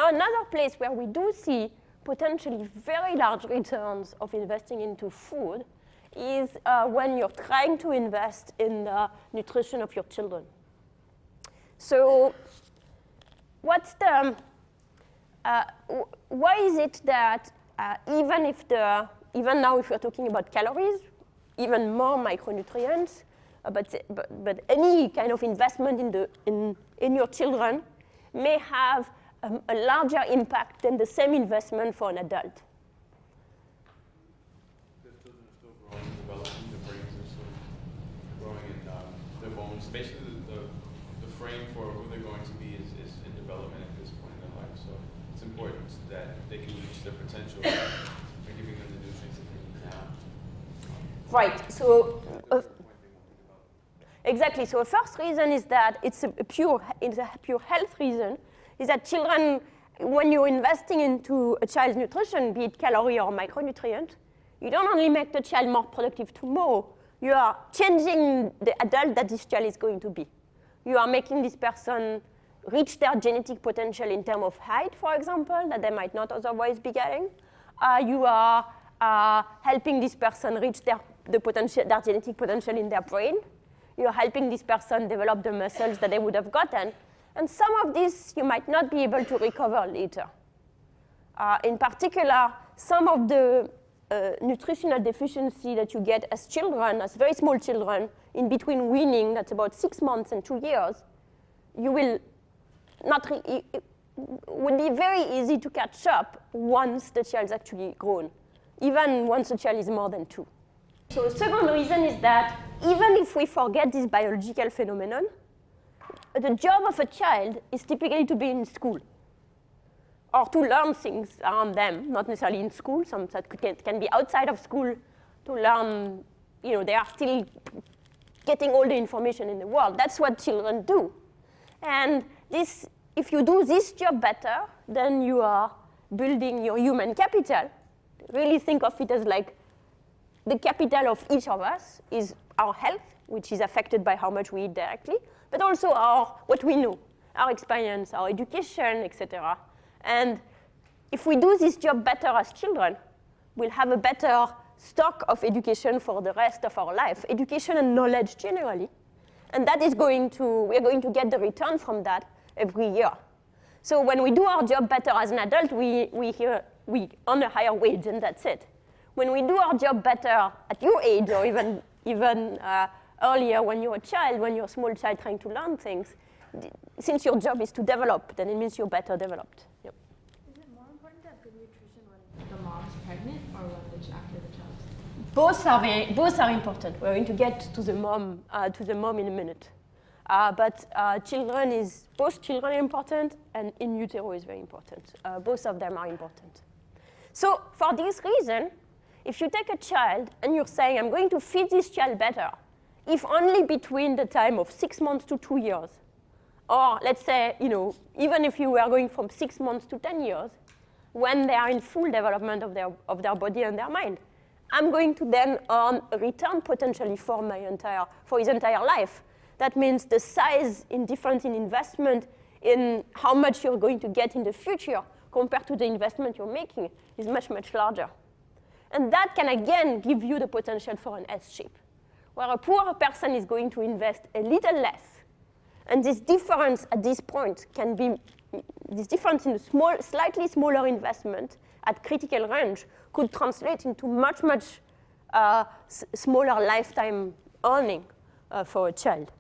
Now, another place where we do see potentially very large returns of investing into food is when you're trying to invest in the nutrition of your children. So what's the, why is it that even now if we're talking about calories, even more micronutrients, but any kind of investment in your children may have a larger impact than the same investment for an adult? The children are still growing, developing, their brains are still growing, and their bones. Basically, the frame for who they're going to be is in development at this point in their life. So it's important that they can reach their potential by giving them the nutrients that they need now. Right. So. Exactly. So the first reason is that it's a pure health reason, is that children, when you're investing into a child's nutrition, be it calorie or micronutrient, you don't only make the child more productive tomorrow, you are changing the adult that this child is going to be. You are making this person reach their genetic potential in terms of height, for example, that they might not otherwise be getting. You are helping this person reach their genetic potential in their brain. You're helping this person develop the muscles that they would have gotten. And some of this you might not be able to recover later. In particular, some of the nutritional deficiency that you get as children, as very small children, in between weaning, that's about 6 months and 2 years, you will not, it would be very easy to catch up once the child's actually grown, even once the child is more than 2. So the second reason is that even if we forget this biological phenomenon, the job of a child is typically to be in school or to learn things around them, not necessarily in school. Some that can be outside of school to learn, they are still getting all the information in the world. That's what children do. And if you do this job better, then you are building your human capital. Really think of it as like the capital of each of us is our health, which is affected by how much we eat directly, but also what we know, our experience, our education, etc. And if we do this job better as children, we'll have a better stock of education for the rest of our life, education and knowledge generally. And that is we're going to get the return from that every year. So when we do our job better as an adult, we earn a higher wage, and that's it. When we do our job better at your age, or even earlier when you're a child, when you're a small child trying to learn things, since your job is to develop, then it means you're better developed. Yep. Is it more important to have good nutrition when the mom's pregnant or after the child? Both are important. We're going to get to the mom in a minute. But both children are important, and in utero is very important. Both of them are important. So for this reason, if you take a child and you're saying, I'm going to feed this child better, if only between the time of 6 months to 2 years, or let's say, even if you were going from 6 months to 10 years, when they are in full development of their body and their mind, I'm going to then earn a return potentially for his entire life. That means the size in difference in investment in how much you're going to get in the future compared to the investment you're making is much, much larger. And that can, again, give you the potential for an S-shape, where a poorer person is going to invest a little less. And this difference at this point can be, this difference in a slightly smaller investment at critical range could translate into much, much smaller lifetime earning for a child.